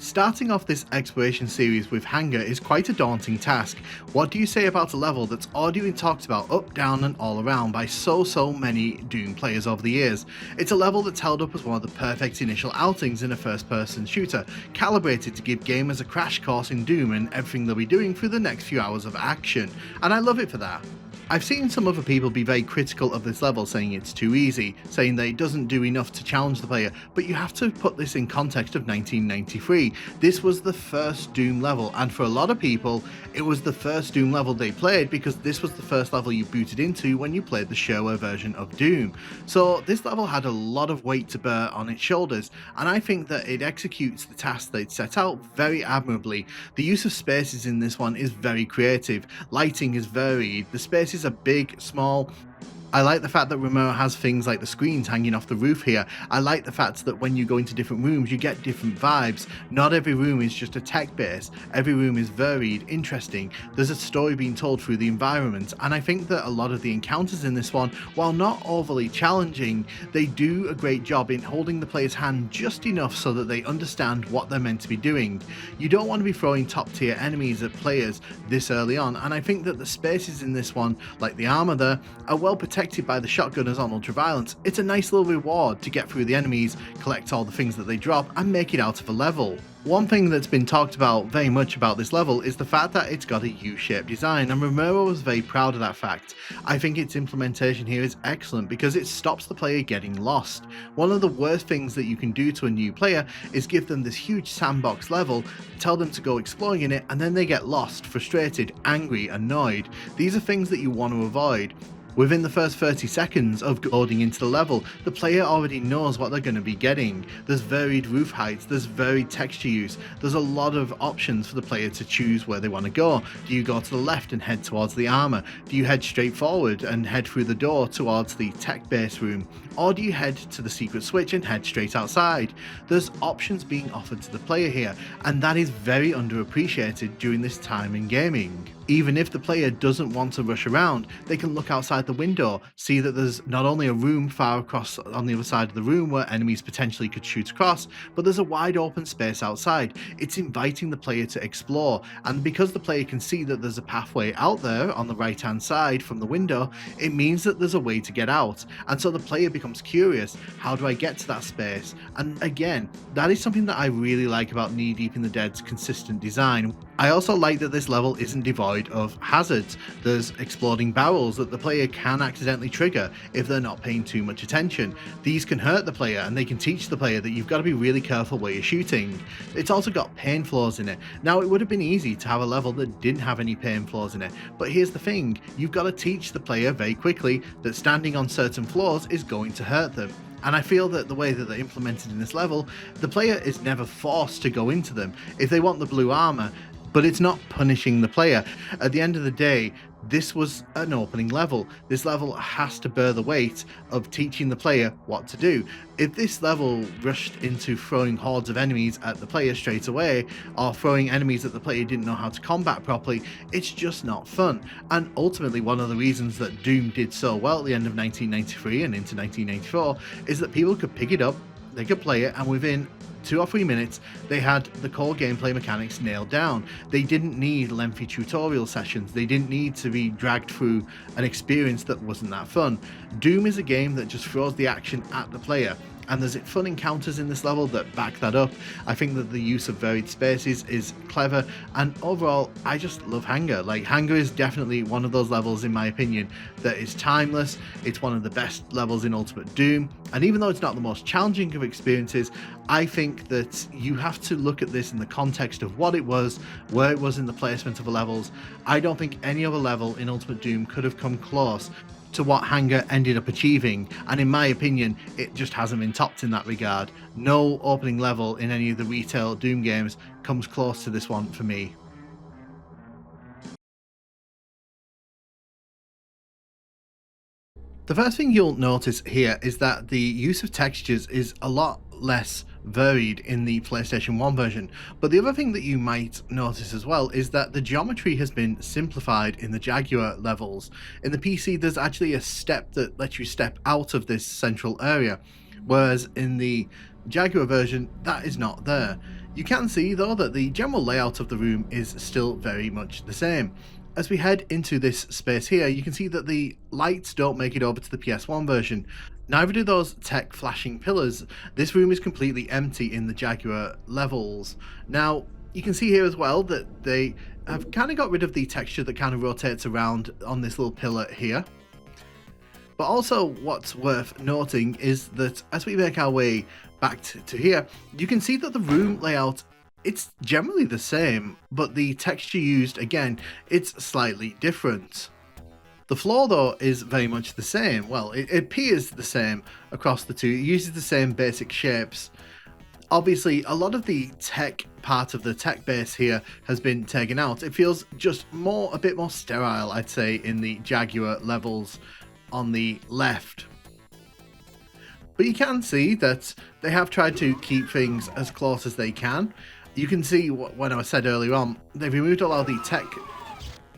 Starting off this exploration series with Hangar is quite a daunting task. What do you say about a level that's already been talked about up, down and all around by so many Doom players over the years? It's a level that's held up as one of the perfect initial outings in a first person shooter, calibrated to give gamers a crash course in Doom and everything they'll be doing through the next few hours of action, and I love it for that. I've seen some other people be very critical of this level, saying it's too easy, saying that it doesn't do enough to challenge the player, but you have to put this in context of 1993. This was the first Doom level, and for a lot of people, it was the first Doom level they played because this was the first level you booted into when you played the shareware version of Doom. So this level had a lot of weight to bear on its shoulders, and I think that it executes the task they'd set out very admirably. The use of spaces in this one is very creative, lighting is varied, the spaces are big, small. I like the fact that Romero has things like the screens hanging off the roof here. I like the fact that when you go into different rooms you get different vibes. Not every room is just a tech base, every room is varied, interesting, there's a story being told through the environment, and I think that a lot of the encounters in this one, while not overly challenging, they do a great job in holding the player's hand just enough so that they understand what they're meant to be doing. You don't want to be throwing top tier enemies at players this early on, and I think that the spaces in this one, like the armor there, are well protected by the shotgunners on ultraviolence. It's a nice little reward to get through the enemies, collect all the things that they drop, and make it out of a level. One thing that's been talked about very much about this level is the fact that it's got a U-shaped design, and Romero was very proud of that fact. I think its implementation here is excellent because it stops the player getting lost. One of the worst things that you can do to a new player is give them this huge sandbox level, tell them to go exploring in it, and then they get lost, frustrated, angry, annoyed. These are things that you want to avoid. Within the first 30 seconds of loading into the level, the player already knows what they're going to be getting. There's varied roof heights, there's varied texture use, there's a lot of options for the player to choose where they want to go. Do you go to the left and head towards the armor? Do you head straight forward and head through the door towards the tech base room? Or do you head to the secret switch and head straight outside? There's options being offered to the player here, and that is very underappreciated during this time in gaming. Even if the player doesn't want to rush around, they can look outside the window, see that there's not only a room far across on the other side of the room where enemies potentially could shoot across, but there's a wide open space outside. It's inviting the player to explore, and because the player can see that there's a pathway out there on the right hand side from the window, it means that there's a way to get out, and so the player becomes curious, how do I get to that space? And again, that is something that I really like about Knee Deep in the Dead's consistent design. I also like that this level isn't devoid of hazards. There's exploding barrels that the player can accidentally trigger if they're not paying too much attention. These can hurt the player, and they can teach the player that you've got to be really careful where you're shooting. It's also got pain floors in it. Now, it would have been easy to have a level that didn't have any pain floors in it, but here's the thing, you've got to teach the player very quickly that standing on certain floors is going to hurt them. And I feel that the way that they're implemented in this level, the player is never forced to go into them. If they want the blue armor, but it's not punishing the player. At the end of the day, this was an opening level. This level has to bear the weight of teaching the player what to do. If this level rushed into throwing hordes of enemies at the player straight away, or throwing enemies that the player didn't know how to combat properly, it's just not fun. And ultimately, one of the reasons that Doom did so well at the end of 1993 and into 1994 is that people could pick it up, they could play it, and within 2 or 3 minutes, they had the core gameplay mechanics nailed down. They didn't need lengthy tutorial sessions. They didn't need to be dragged through an experience that wasn't that fun. Doom is a game that just throws the action at the player, and there's fun encounters in this level that back that up. I think that the use of varied spaces is clever, and overall, I just love Hangar. Like, Hangar is definitely one of those levels, in my opinion, that is timeless. It's one of the best levels in Ultimate Doom, and even though it's not the most challenging of experiences, I think that you have to look at this in the context of what it was, where it was in the placement of the levels. I don't think any other level in Ultimate Doom could have come close to what Hangar ended up achieving, and in my opinion, it just hasn't been topped in that regard. No opening level in any of the retail Doom games comes close to this one for me. The first thing you'll notice here is that the use of textures is a lot less varied in the PlayStation 1 version, but the other thing that you might notice as well is that the geometry has been simplified in the Jaguar levels. In the PC, there's actually a step that lets you step out of this central area, whereas in the Jaguar version, that is not there. You can see though that the general layout of the room is still very much the same. As we head into this space here, you can see that the lights don't make it over to the PS1 version. Neither do those tech flashing pillars. This room is completely empty in the Jaguar levels. Now, you can see here as well that they have kind of got rid of the texture that kind of rotates around on this little pillar here. But also what's worth noting is that as we make our way back to here, you can see that the room layout, it's generally the same, but the texture used, again, it's slightly different. The floor though is very much the same. Well, it appears the same across the two. It uses the same basic shapes. Obviously, a lot of the tech part of the tech base here has been taken out. It feels just a bit more sterile, I'd say, in the Jaguar levels on the left. But you can see that they have tried to keep things as close as they can. You can see when I said earlier on, they've removed a lot of the tech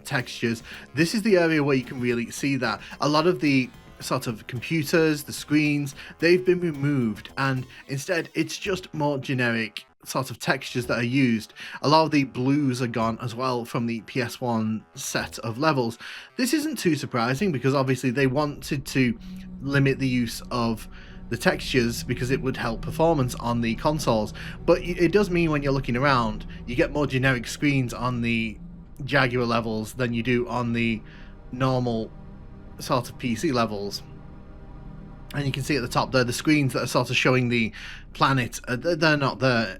textures. This is the area where you can really see that. A lot of the sort of computers, the screens, they've been removed, and instead it's just more generic sort of textures that are used. A lot of the blues are gone as well from the PS1 set of levels. This isn't too surprising because obviously they wanted to limit the use of the textures because it would help performance on the consoles, but it does mean when you're looking around you get more generic screens on the Jaguar levels than you do on the normal sort of PC levels. And you can see at the top there the screens that are sort of showing the planet, they're not there.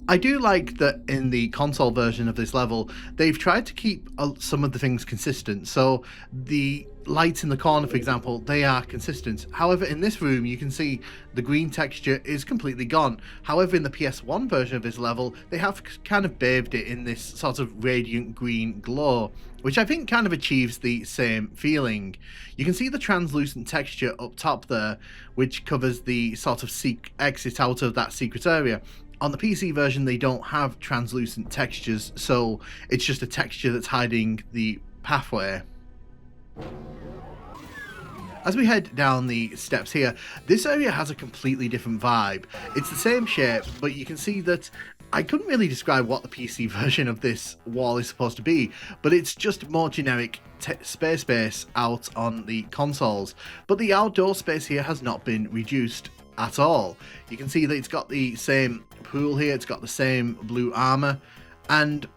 I do like that in the console version of this level, they've tried to keep some of the things consistent. So the lights in the corner, for example, they are consistent. However, in this room, you can see the green texture is completely gone. However, in the PS1 version of this level, they have kind of bathed it in this sort of radiant green glow, which I think kind of achieves the same feeling. You can see the translucent texture up top there, which covers the sort of exit out of that secret area. On the PC version, they don't have translucent textures, so it's just a texture that's hiding the pathway. As we head down the steps here, this area has a completely different vibe. It's the same shape, but you can see that I couldn't really describe what the PC version of this wall is supposed to be, but it's just more generic space out on the consoles. But the outdoor space here has not been reduced at all. You can see that it's got the same pool here, it's got the same blue armor, and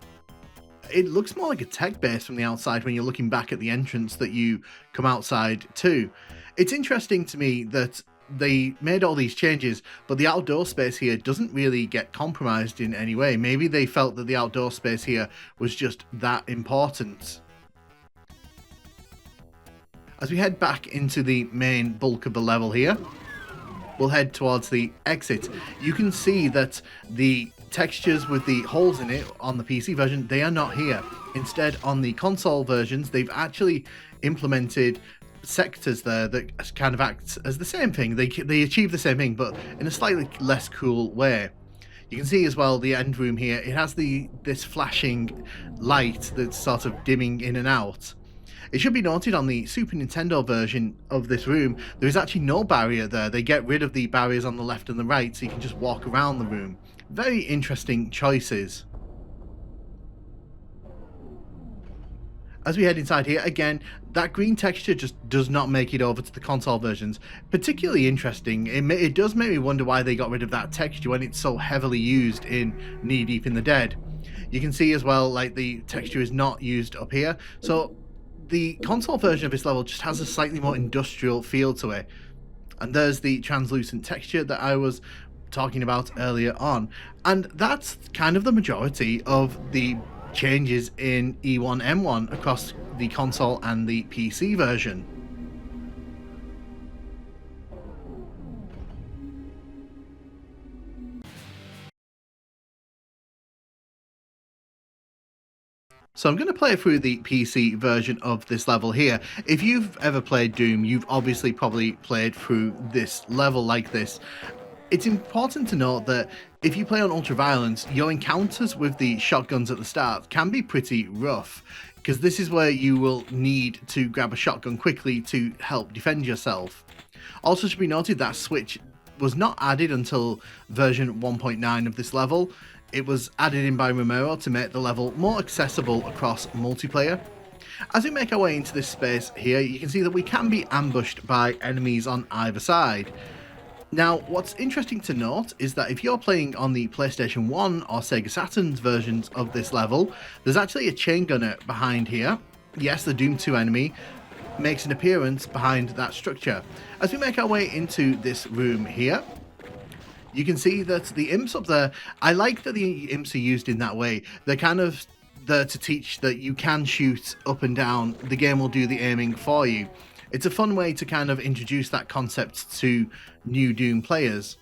it looks more like a tech base from the outside when you're looking back at the entrance that you come outside to. It's interesting to me that they made all these changes, but the outdoor space here doesn't really get compromised in any way. Maybe they felt that the outdoor space here was just that important. As we head back into the main bulk of the level here, we'll head towards the exit. You can see that the textures with the holes in it on the PC version, they are not here. Instead, on the console versions, they've actually implemented sectors there that kind of act as the same thing. They achieve the same thing, but in a slightly less cool way. You can see as well the end room here, it has this flashing light that's sort of dimming in and out. It should be noted on the Super Nintendo version of this room, there is actually no barrier there. They get rid of the barriers on the left and the right, so you can just walk around the room. Very interesting choices. As we head inside here, again, that green texture just does not make it over to the console versions. Particularly interesting. It does make me wonder why they got rid of that texture when it's so heavily used in Knee Deep in the Dead. You can see as well, like, the texture is not used up here. So the console version of this level just has a slightly more industrial feel to it. And there's the translucent texture that I was talking about earlier on. And that's kind of the majority of the changes in E1M1 across the console and the PC version. So I'm going to play through the PC version of this level here. If you've ever played Doom, you've obviously probably played through this level like this. It's important to note that if you play on Ultraviolence, your encounters with the shotguns at the start can be pretty rough, because this is where you will need to grab a shotgun quickly to help defend yourself. Also should be noted that switch was not added until version 1.9 of this level. It was added in by Romero to make the level more accessible across multiplayer. As we make our way into this space here, you can see that we can be ambushed by enemies on either side. Now, what's interesting to note is that if you're playing on the PlayStation 1 or Sega Saturn's versions of this level, there's actually a chain gunner behind here. Yes, the Doom 2 enemy makes an appearance behind that structure. As we make our way into this room here, you can see that the imps up there, I like that the imps are used in that way. They're kind of there to teach that you can shoot up and down, the game will do the aiming for you. It's a fun way to kind of introduce that concept to new Doom players.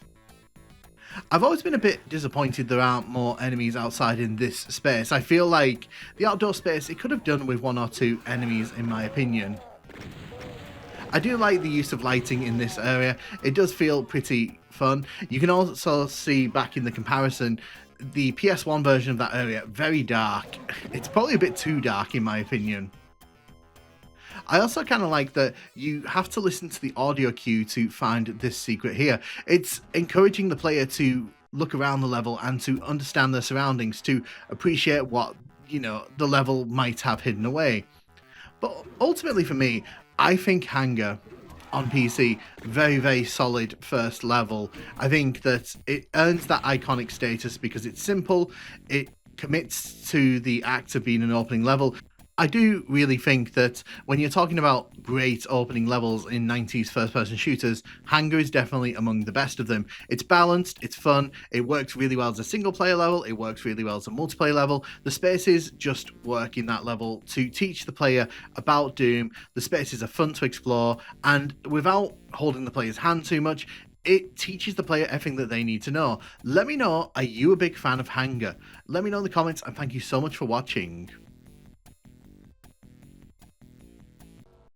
I've always been a bit disappointed there aren't more enemies outside in this space. I feel like the outdoor space, it could have done with 1 or 2 enemies in my opinion. I do like the use of lighting in this area, it does feel pretty fun. You can also see back in the comparison, the PS1 version of that area, very dark. It's probably a bit too dark in my opinion. I also kind of like that you have to listen to the audio cue to find this secret here. It's encouraging the player to look around the level and to understand their surroundings, to appreciate what, the level might have hidden away. But ultimately for me, I think Hangar on PC, very, very solid first level. I think that it earns that iconic status because it's simple, it commits to the act of being an opening level. I do really think that when you're talking about great opening levels in 90s first-person shooters, Hangar is definitely among the best of them. It's balanced, it's fun, it works really well as a single-player level, it works really well as a multiplayer level. The spaces just work in that level to teach the player about Doom. The spaces are fun to explore, and without holding the player's hand too much, it teaches the player everything that they need to know. Let me know, are you a big fan of Hangar? Let me know in the comments, and thank you so much for watching.